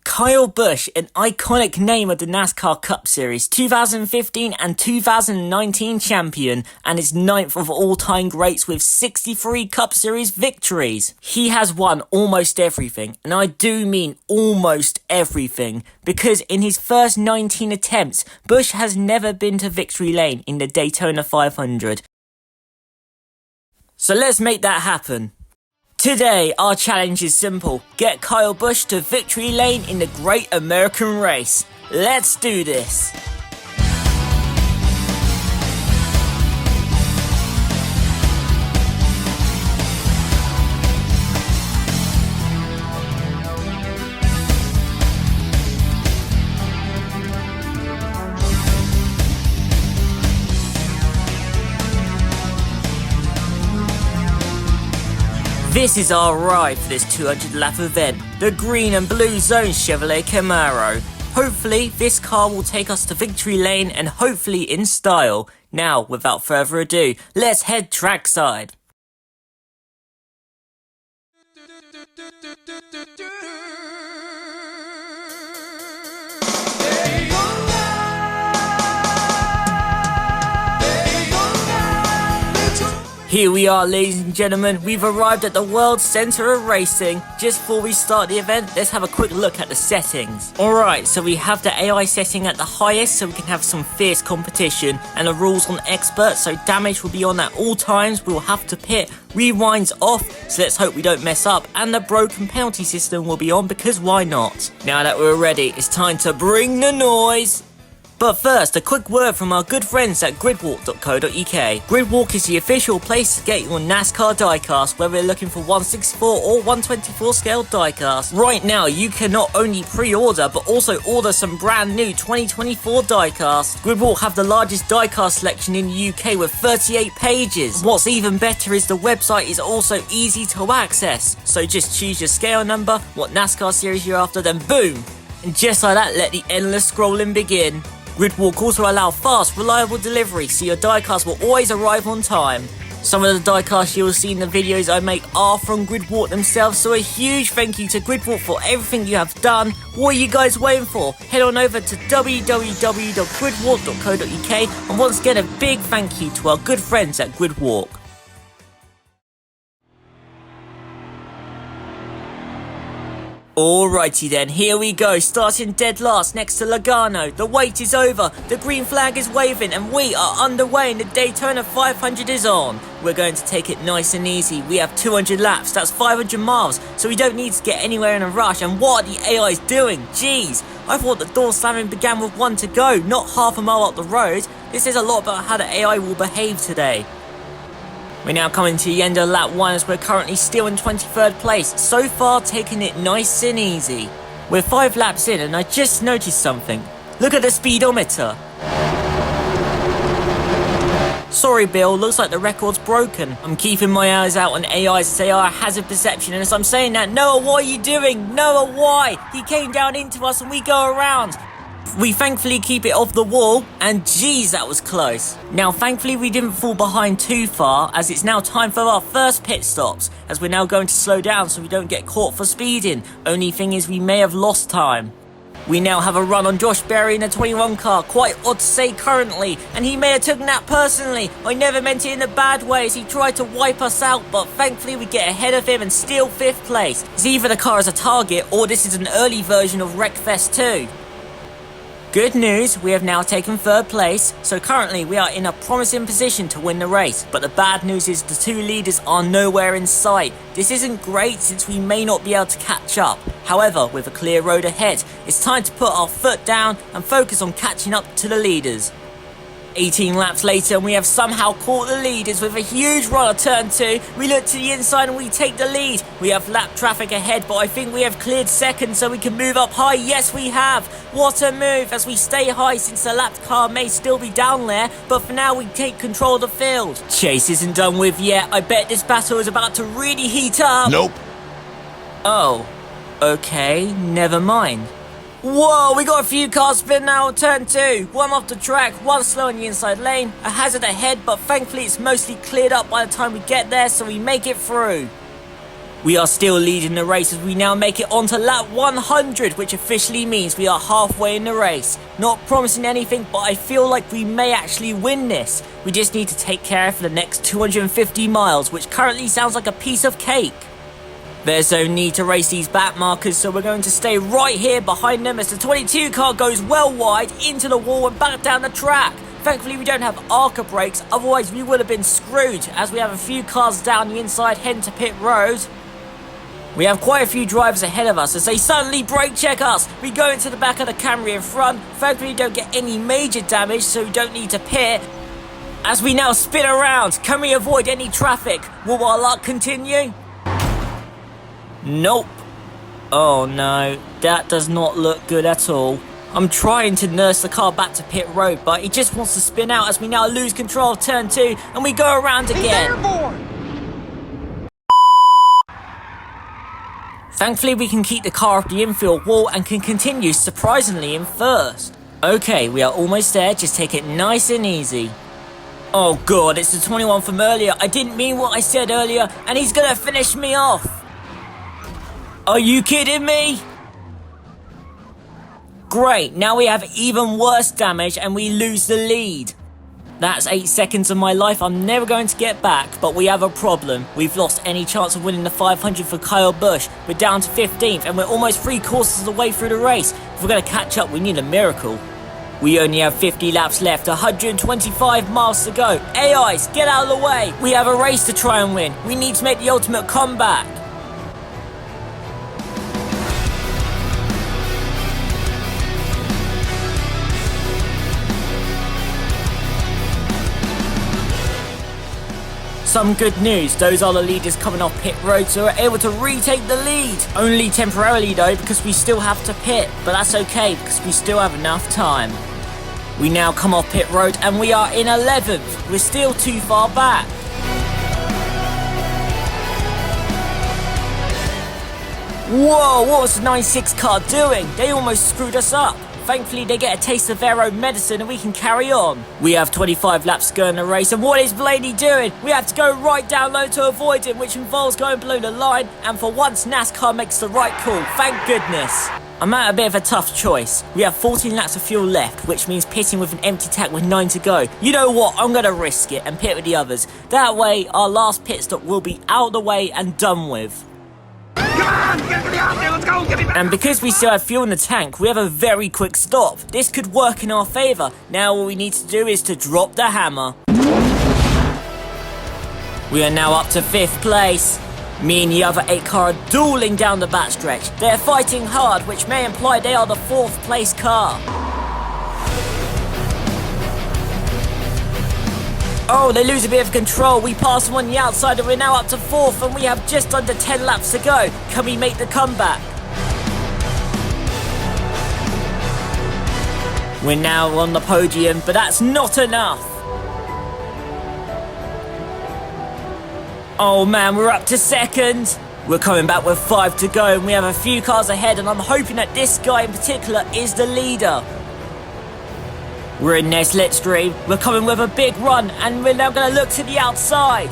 Kyle Busch, an iconic name of the NASCAR Cup Series, 2015 and 2019 champion, and is 9th of all-time greats with 63 Cup Series victories. He has won almost everything, and I do mean almost everything, because in his first 19 attempts, Busch has never been to victory lane in the Daytona 500. So let's make that happen. Today, our challenge is simple. Get Kyle Busch to victory lane in the Great American Race. Let's do this. This is our ride for this 200 lap event, the green and blue zone Chevrolet Camaro. Hopefully this car will take us to victory lane and hopefully in style. Now, without further ado, let's head trackside. Here we are, ladies and gentlemen, we've arrived at the world centre of racing. Just before we start the event, let's have a quick look at the settings. Alright, so we have the AI setting at the highest so we can have some fierce competition, and the rules on expert, so damage will be on at all times, we'll have to pit, rewinds off, so let's hope we don't mess up, and the broken penalty system will be on because why not? Now that we're ready, it's time to bring the noise! But first, a quick word from our good friends at gridwalk.co.uk. Gridwalk is the official place to get your NASCAR diecast, whether you're looking for 164 or 124 scale diecast. Right now, you can not only pre-order, but also order some brand new 2024 diecast. Gridwalk have the largest diecast selection in the UK with 38 pages. What's even better is the website is also easy to access. So just choose your scale number, what NASCAR series you're after, then boom! And just like that, let the endless scrolling begin. Gridwalk also allow fast, reliable delivery, so your diecast will always arrive on time. Some of the diecasts you will see in the videos I make are from Gridwalk themselves, so a huge thank you to Gridwalk for everything you have done. What are you guys waiting for? Head on over to www.gridwalk.co.uk, and once again a big thank you to our good friends at Gridwalk. Alrighty then, here we go, starting dead last next to Logano. The wait is over, the green flag is waving, and we are underway and the Daytona 500 is on. We're going to take it nice and easy. We have 200 laps, that's 500 miles, so we don't need to get anywhere in a rush. And what are the AIs doing? Jeez, I thought the door slamming began with 1 to go, not half a mile up the road. This says a lot about how the AI will behave today. We're now coming to the end of lap 1 as we're currently still in 23rd place, so far taking it nice and easy. We're 5 laps in and I just noticed something. Look at the speedometer. Sorry Bill, looks like the record's broken. I'm keeping my eyes out on AIs as they are a hazard perception, and as I'm saying that, Noah, what are you doing? Noah, why? He came down into us and we go around. We thankfully keep it off the wall, and geez, that was close. Now thankfully we didn't fall behind too far, as it's now time for our first pit stops, as we're now going to slow down so we don't get caught for speeding. Only thing is we may have lost time. We now have a run on Josh Berry in a 21 car, quite odd to say currently, and he may have taken that personally. I never meant it in a bad way as he tried to wipe us out, but thankfully we get ahead of him and steal 5th place. It's either the car is a target or this is an early version of Wreckfest 2. Good news, we have now taken 3rd place, so currently we are in a promising position to win the race, but the bad news is the 2 leaders are nowhere in sight. This isn't great since we may not be able to catch up. However, with a clear road ahead, it's time to put our foot down and focus on catching up to the leaders. 18 laps later and we have somehow caught the leaders with a huge run at turn 2. We look to the inside and we take the lead. We have lap traffic ahead, but I think we have cleared second so we can move up high. Yes, we have. What a move as we stay high since the lapped car may still be down there, but for now we take control of the field. Chase isn't done with yet. I bet this battle is about to really heat up. Nope. Oh, okay, never mind. Whoa, we got a few cars spinning out on turn 2. One off the track, one slow in the inside lane. A hazard ahead, but thankfully it's mostly cleared up by the time we get there, so we make it through. We are still leading the race as we now make it onto lap 100, which officially means we are halfway in the race. Not promising anything, but I feel like we may actually win this. We just need to take care for the next 250 miles, which currently sounds like a piece of cake. There's no need to race these back markers, so we're going to stay right here behind them as the 22 car goes well wide into the wall and back down the track. Thankfully we don't have ARCA brakes, otherwise we would have been screwed, as we have a few cars down the inside heading to pit road. We have quite a few drivers ahead of us as they suddenly brake check us. We go into the back of the Camry in front. Thankfully we don't get any major damage, so we don't need to pit. As we now spin around, can we avoid any traffic? Will our luck continue? Nope. Oh no, that does not look good at all. I'm trying to nurse the car back to pit road, but it just wants to spin out as we now lose control of turn 2 and we go around again. Thankfully we can keep the car off the infield wall and can continue surprisingly in first. Okay, we are almost there, just take it nice and easy. Oh god, it's the 21 from earlier. I didn't mean what I said earlier and he's gonna finish me off. Are you kidding me? Great, now we have even worse damage and we lose the lead. That's 8 seconds of my life I'm never going to get back, but we have a problem. We've lost any chance of winning the 500 for Kyle Busch. We're down to 15th and we're almost 3 courses of the way through the race. If we're going to catch up, we need a miracle. We only have 50 laps left, 125 miles to go. AIs, get out of the way. We have a race to try and win. We need to make the ultimate comeback. Some good news, those are the leaders coming off pit road, so we're able to retake the lead. Only temporarily though, because we still have to pit, but that's okay because we still have enough time. We now come off pit road and we are in 11th. We're still too far back. Whoa, what was the 96 car doing? They almost screwed us up. Thankfully, they get a taste of their own medicine and we can carry on. We have 25 laps to go in the race, and what is Blaney doing? We have to go right down low to avoid him, which involves going below the line, and for once, NASCAR makes the right call, thank goodness. I'm at a bit of a tough choice. We have 14 laps of fuel left, which means pitting with an empty tank with 9 to go. You know what, I'm going to risk it and pit with the others. That way, our last pit stop will be out of the way and done with. Come on! Get me out there! Let's go! Get me back! And because we still have fuel in the tank, we have a very quick stop. This could work in our favour. Now all we need to do is to drop the hammer. We are now up to 5th place. Me and the other 8 car are dueling down the backstretch. They're fighting hard, which may imply they are the 4th place car. Oh, they lose a bit of control. We pass them on the outside and we're now up to 4th and we have just under 10 laps to go. Can we make the comeback? We're now on the podium, but that's not enough. Oh man, we're up to 2nd. We're coming back with 5 to go and we have a few cars ahead, and I'm hoping that this guy in particular is the leader. We're in their slipstream, we're coming with a big run, and we're now going to look to the outside.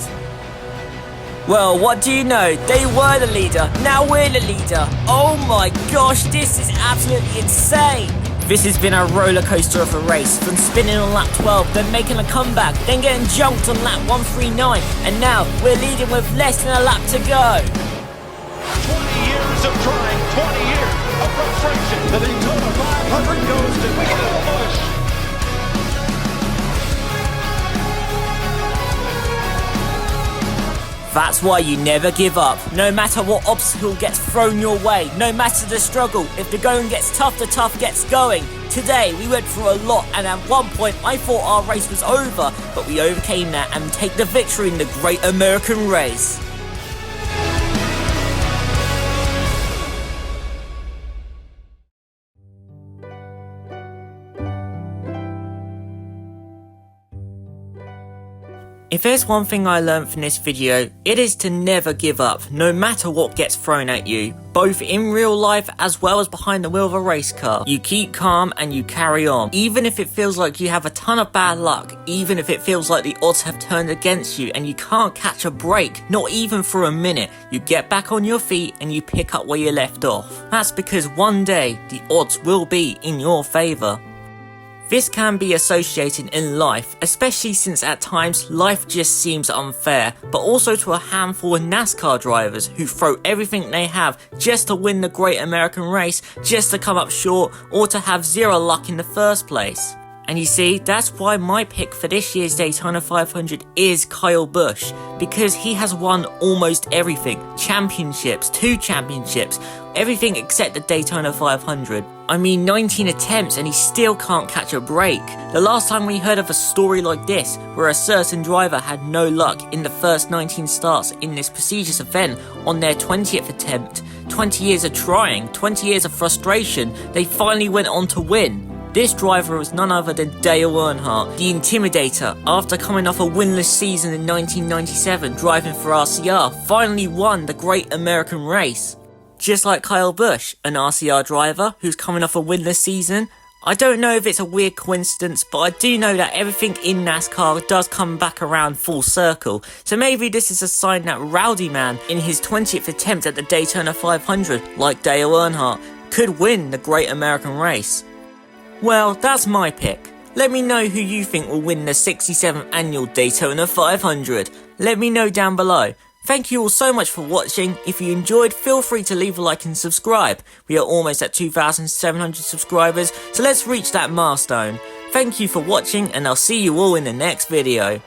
Well, what do you know? They were the leader, now we're the leader. Oh my gosh, this is absolutely insane. This has been a roller coaster of a race, from spinning on lap 12, then making a comeback, then getting jumped on lap 139, and now we're leading with less than a lap to go. 20 years of trying, 20 years of frustration. The Daytona 500 goes to Kyle Busch. That's why you never give up. No matter what obstacle gets thrown your way, no matter the struggle, if the going gets tough, the tough gets going. Today, we went through a lot, and at one point, I thought our race was over, but we overcame that and take the victory in the Great American Race. If there's one thing I learned from this video, it is to never give up, no matter what gets thrown at you. both in real life as well as behind the wheel of a race car. You keep calm and you carry on. Even if it feels like you have a ton of bad luck, even if it feels like the odds have turned against you and you can't catch a break, not even for a minute, you get back on your feet and you pick up where you left off. That's because one day the odds will be in your favour. This can be associated in life, especially since at times life just seems unfair, but also to a handful of NASCAR drivers who throw everything they have just to win the Great American Race, just to come up short or to have zero luck in the first place. And you see, that's why my pick for this year's Daytona 500 is Kyle Busch, because he has won almost everything. Championships, 2 championships, everything except the Daytona 500. I mean, 19 attempts and he still can't catch a break. The last time we heard of a story like this, where a certain driver had no luck in the first 19 starts in this prestigious event on their 20th attempt, 20 years of trying, 20 years of frustration, they finally went on to win. This driver was none other than Dale Earnhardt, the Intimidator, after coming off a winless season in 1997 driving for RCR, finally won the Great American Race. Just like Kyle Busch, an RCR driver who's coming off a winless season. I don't know if it's a weird coincidence, but I do know that everything in NASCAR does come back around full circle. So maybe this is a sign that Rowdy Man, in his 20th attempt at the Daytona 500, like Dale Earnhardt, could win the Great American Race. Well, that's my pick. Let me know who you think will win the 67th annual Daytona 500. Let me know down below. Thank you all so much for watching. If you enjoyed, feel free to leave a like and subscribe. We are almost at 2,700 subscribers, so let's reach that milestone. Thank you for watching and I'll see you all in the next video.